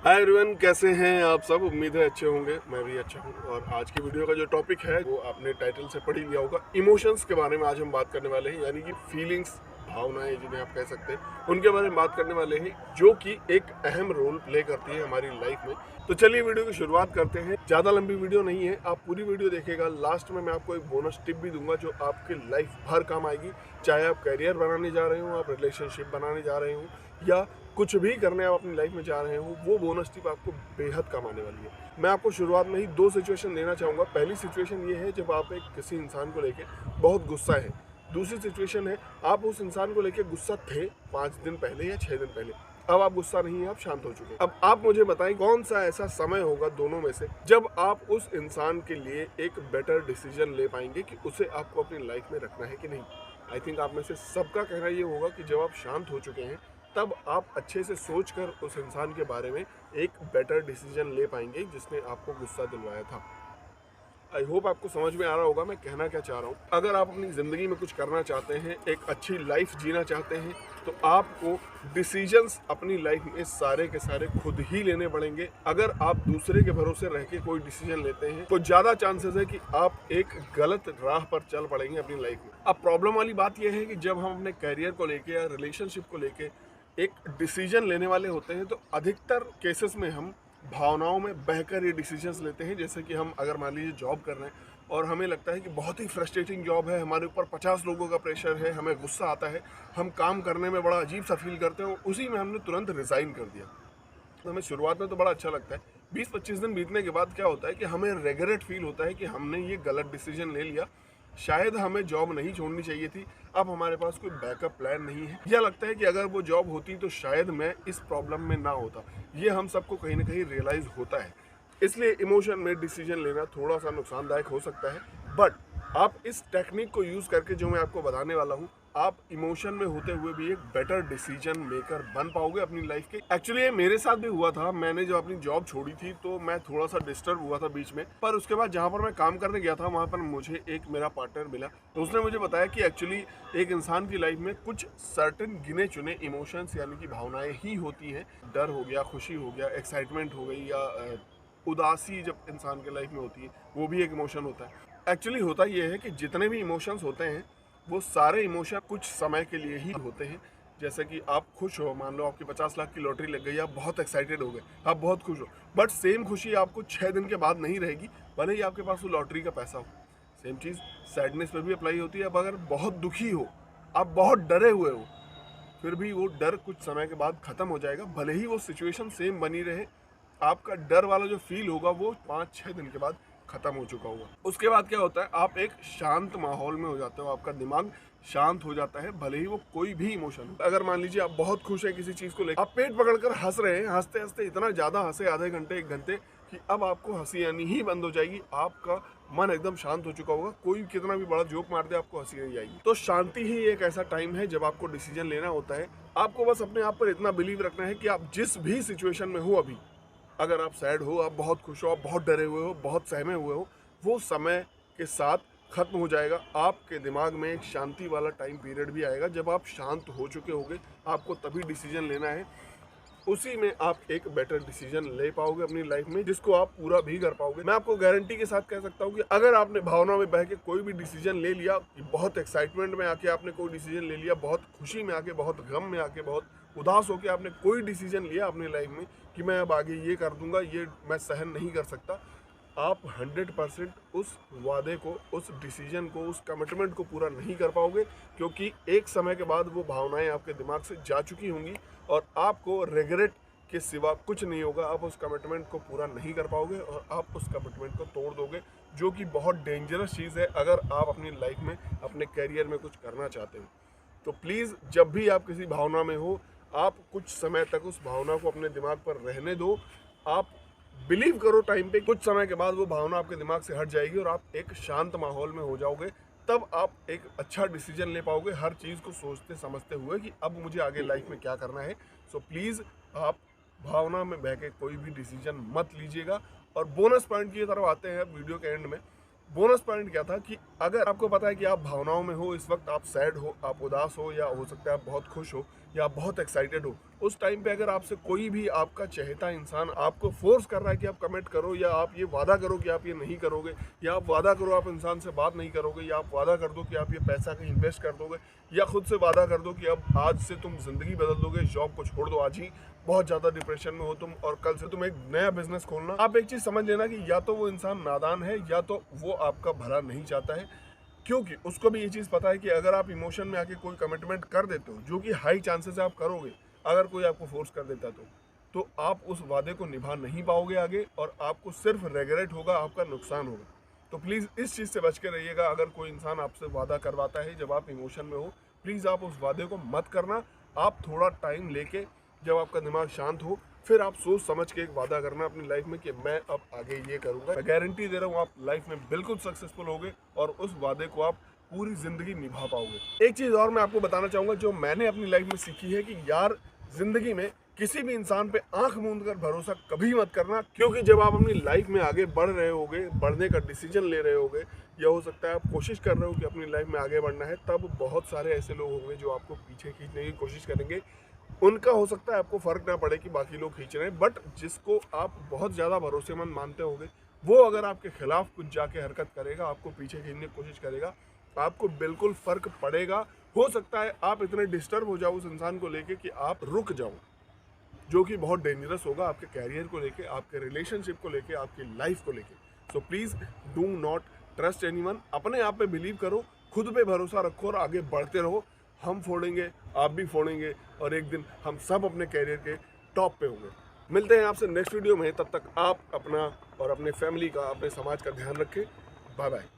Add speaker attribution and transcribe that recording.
Speaker 1: Hi everyone, कैसे हैं आप सब। उम्मीद है अच्छे होंगे, मैं भी अच्छा हूं। और आज की वीडियो का जो टॉपिक है वो आपने टाइटल से पढ़ ही लिया होगा। इमोशंस के बारे में आज हम बात करने वाले हैं, यानी कि फीलिंग्स, भावनाएं जिन्हें आप कह सकते हैं, उनके बारे में बात करने वाले हैं, जो कि एक अहम रोल प्ले करती है हमारी लाइफ में। तो चलिए वीडियो की शुरुआत करते हैं। ज़्यादा लंबी वीडियो नहीं है, आप पूरी वीडियो देखिएगा। लास्ट में मैं आपको एक बोनस टिप भी दूंगा जो आपके लाइफ भर काम आएगी। चाहे आप करियर बनाने जा रहे हो, आप रिलेशनशिप बनाने जा रहे हो, या कुछ भी करने आप अपनी लाइफ में जा रहे हो, वो बोनस टिप आपको बेहद काम आने वाली है। मैं आपको शुरुआत में ही दो सिचुएशन देना चाहूँगा। पहली सिचुएशन ये है जब आप एक किसी इंसान को लेके बहुत गुस्सा है। दूसरी सिचुएशन है आप उस इंसान को लेके गुस्सा थे 5 दिन पहले या 6 दिन पहले। अब आप गुस्सा नहीं है, आप शांत हो चुके हैं। अब आप मुझे बताएं कौन सा ऐसा समय होगा दोनों में से जब आप उस इंसान के लिए एक बेटर डिसीजन ले पाएंगे कि उसे आपको अपनी लाइफ में रखना है कि नहीं। आई थिंक आप में से सबका कहना ये होगा कि जब आप शांत हो चुके हैं तब आप अच्छे से सोचकर उस इंसान के बारे में एक बेटर डिसीजन ले पाएंगे जिसने आपको गुस्सा दिलवाया था। आई होप आपको समझ में आ रहा होगा मैं कहना क्या चाह रहा हूँ। अगर आप अपनी ज़िंदगी में कुछ करना चाहते हैं, एक अच्छी लाइफ जीना चाहते हैं, तो आपको डिसीजंस अपनी लाइफ में सारे के सारे खुद ही लेने पड़ेंगे। अगर आप दूसरे के भरोसे रह के कोई डिसीजन लेते हैं तो ज़्यादा चांसेस है कि आप एक गलत राह पर चल पड़ेंगे अपनी लाइफ में। अब प्रॉब्लम वाली बात यह है कि जब हम अपने करियर को लेके या रिलेशनशिप को लेके एक डिसीजन लेने वाले होते हैं तो अधिकतर केसेस में हम भावनाओं में बहकर ये डिसीजंस लेते हैं। जैसे कि हम अगर मान लीजिए जॉब कर रहे हैं और हमें लगता है कि बहुत ही फ्रस्ट्रेटिंग जॉब है, हमारे ऊपर 50 लोगों का प्रेशर है, हमें गुस्सा आता है, हम काम करने में बड़ा अजीब सा फील करते हैं, उसी में हमने तुरंत रिज़ाइन कर दिया। तो हमें शुरुआत में तो बड़ा अच्छा लगता है। 20-25 दिन बीतने के बाद क्या होता है कि हमें रेगरेट फील होता है कि हमने ये गलत डिसीजन ले लिया, शायद हमें जॉब नहीं छोड़नी चाहिए थी। अब हमारे पास कोई बैकअप प्लान नहीं है, या लगता है कि अगर वो जॉब होती तो शायद मैं इस प्रॉब्लम में ना होता। ये हम सबको कहीं ना कहीं रियलाइज होता है। इसलिए इमोशन में डिसीजन लेना थोड़ा सा नुकसानदायक हो सकता है। बट आप इस टेक्निक को यूज़ करके जो मैं आपको बताने वाला हूँ, आप इमोशन में होते हुए भी एक बेटर डिसीजन मेकर बन पाओगे अपनी लाइफ के। एक्चुअली ये मेरे साथ भी हुआ था। मैंने जब अपनी जॉब छोड़ी थी तो मैं थोड़ा सा डिस्टर्ब हुआ था बीच में, पर उसके बाद जहाँ पर मैं काम करने गया था वहाँ पर मुझे एक मेरा पार्टनर मिला। तो उसने मुझे बताया कि एक्चुअली एक इंसान की लाइफ में कुछ सर्टेन गिने चुने इमोशंस यानी कि भावनाएं ही होती हैं। डर हो गया, खुशी हो गया, एक्साइटमेंट हो गई, या उदासी जब इंसान के लाइफ में होती है वो भी एक इमोशन होता है। एक्चुअली होता ये है कि जितने भी इमोशंस होते हैं वो सारे इमोशन कुछ समय के लिए ही होते हैं। जैसे कि आप खुश हो, मान लो आपकी 50 लाख की लॉटरी लग गई, आप बहुत एक्साइटेड हो गए, आप बहुत खुश हो, बट सेम खुशी आपको 6 दिन के बाद नहीं रहेगी, भले ही आपके पास वो लॉटरी का पैसा हो। सेम चीज़ सैडनेस पे भी अप्लाई होती है। अब अगर बहुत दुखी हो, आप बहुत डरे हुए हो, फिर भी वो डर कुछ समय के बाद ख़त्म हो जाएगा, भले ही वो सिचुएशन सेम बनी रहे। आपका डर वाला जो फील होगा वो 5-6 दिन के बाद खत्म हो चुका होगा। उसके बाद क्या होता है, आप एक शांत माहौल में हो जाते हो, आपका दिमाग शांत हो जाता है, भले ही वो कोई भी इमोशन हो। अगर मान लीजिए आप बहुत खुश हैं किसी चीज़ को लेकर, आप पेट पकड़कर हंस रहे हैं, हंसते हंसते इतना ज़्यादा हंसे आधे घंटे 1 घंटे कि अब आपको हंसी आनी ही बंद हो जाएगी। आपका मन एकदम शांत हो चुका होगा, कोई कितना भी बड़ा जोक मार दे आपको हंसी नहीं आएगी। तो शांति ही एक ऐसा टाइम है जब आपको डिसीजन लेना होता है। आपको बस अपने आप पर इतना बिलीव रखना है कि आप जिस भी सिचुएशन में हो अभी, अगर आप सैड हो, आप बहुत खुश हो, आप बहुत डरे हुए हो, बहुत सहमे हुए हो, वो समय के साथ खत्म हो जाएगा। आपके दिमाग में एक शांति वाला टाइम पीरियड भी आएगा जब आप शांत हो चुके होंगे। आपको तभी डिसीजन लेना है, उसी में आप एक बेटर डिसीजन ले पाओगे अपनी लाइफ में, जिसको आप पूरा भी कर पाओगे। मैं आपको गारंटी के साथ कह सकता हूँ कि अगर आपने भावना में बह के कोई भी डिसीजन ले लिया, बहुत एक्साइटमेंट में आके आपने कोई डिसीजन ले लिया, बहुत खुशी में आके, बहुत गम में आके, बहुत उदास होकर आपने कोई डिसीजन लिया अपनी लाइफ में कि मैं अब आगे ये कर दूंगा, ये मैं सहन नहीं कर सकता, आप 100% उस वादे को, उस डिसीजन को, उस कमिटमेंट को पूरा नहीं कर पाओगे, क्योंकि एक समय के बाद वो भावनाएं आपके दिमाग से जा चुकी होंगी और आपको रिग्रेट के सिवा कुछ नहीं होगा। आप उस कमिटमेंट को पूरा नहीं कर पाओगे और आप उस कमिटमेंट को तोड़ दोगे, जो कि बहुत डेंजरस चीज़ है अगर आप अपनी लाइफ में, अपने करियर में कुछ करना चाहते हो। तो प्लीज़ जब भी आप किसी भावना में हो, आप कुछ समय तक उस भावना को अपने दिमाग पर रहने दो। आप बिलीव करो टाइम पे, कुछ समय के बाद वो भावना आपके दिमाग से हट जाएगी और आप एक शांत माहौल में हो जाओगे। तब आप एक अच्छा डिसीजन ले पाओगे हर चीज़ को सोचते समझते हुए कि अब मुझे आगे लाइफ में क्या करना है। सो प्लीज़ आप भावना में बह के कोई भी डिसीजन मत लीजिएगा। और बोनस पॉइंट की तरफ आते हैं वीडियो के एंड में। बोनस पॉइंट क्या था कि अगर आपको पता है कि आप भावनाओं में हो, इस वक्त आप सैड हो, आप उदास हो, या हो सकता है आप बहुत खुश हो या आप बहुत एक्साइटेड हो, उस टाइम पे अगर आपसे कोई भी आपका चहेता इंसान आपको फोर्स कर रहा है कि आप कमेंट करो, या आप ये वादा करो कि आप ये नहीं करोगे, या आप वादा करो आप इंसान से बात नहीं करोगे, या आप वादा कर दो कि आप ये पैसा कहीं इन्वेस्ट कर दोगे, या खुद से वादा कर दो कि अब आज से तुम ज़िंदगी बदल दोगे, जॉब को छोड़ दो आज ही, बहुत ज़्यादा डिप्रेशन में हो तुम और कल से तुम एक नया बिजनेस खोलना, आप एक चीज़ समझ लेना कि या तो वो इंसान नादान है या तो वो आपका भला नहीं चाहता है। क्योंकि उसको भी ये चीज़ पता है कि अगर आप इमोशन में आके कोई कमिटमेंट कर देते हो, जो कि हाई चांसेस है आप करोगे, अगर कोई आपको फोर्स कर देता तो आप उस वादे को निभा नहीं पाओगे आगे, और आपको सिर्फ रेगरेट होगा, आपका नुकसान होगा। तो प्लीज़ इस चीज़ से बच के रहिएगा। अगर कोई इंसान आपसे वादा करवाता है जब आप इमोशन में हो, प्लीज़ आप उस वादे को मत करना। आप थोड़ा टाइम लेके, जब आपका दिमाग शांत हो, फिर आप सोच समझ के एक वादा करना अपनी लाइफ में कि मैं अब आगे ये करूंगा। मैं गारंटी दे रहा हूँ आप लाइफ में बिल्कुल सक्सेसफुल होगे और उस वादे को आप पूरी जिंदगी निभा पाओगे। एक चीज़ और मैं आपको बताना चाहूँगा जो मैंने अपनी लाइफ में सीखी है कि यार, जिंदगी में किसी भी इंसान पे आंख मूंद कर भरोसा कभी मत करना। क्योंकि जब आप अपनी लाइफ में आगे बढ़ रहे होगे, बढ़ने का डिसीजन ले रहे होगे, या हो सकता है आप कोशिश कर रहे हो कि अपनी लाइफ में आगे बढ़ना है, तब बहुत सारे ऐसे लोग होंगे जो आपको पीछे खींचने की कोशिश करेंगे। उनका हो सकता है आपको फ़र्क ना पड़े कि बाकी लोग खींच रहे हैं, बट जिसको आप बहुत ज़्यादा भरोसेमंद मानते होंगे, वो अगर आपके खिलाफ कुछ जाके हरकत करेगा, आपको पीछे खींचने की कोशिश करेगा, आपको बिल्कुल फ़र्क पड़ेगा। हो सकता है आप इतने डिस्टर्ब हो जाओ उस इंसान को लेके कि आप रुक जाओ, जो कि बहुत डेंजरस होगा आपके कैरियर को लेके, आपके रिलेशनशिप को लेके, आपकी लाइफ को लेके। So please do not trust anyone. अपने आप पे बिलीव करो, खुद पे भरोसा रखो और आगे बढ़ते रहो। हम फोड़ेंगे, आप भी फोड़ेंगे, और एक दिन हम सब अपने कैरियर के टॉप पे होंगे। मिलते हैं आपसे नेक्स्ट वीडियो में। तब तक आप अपना और अपने फैमिली का, अपने समाज का ध्यान रखें। Bye bye.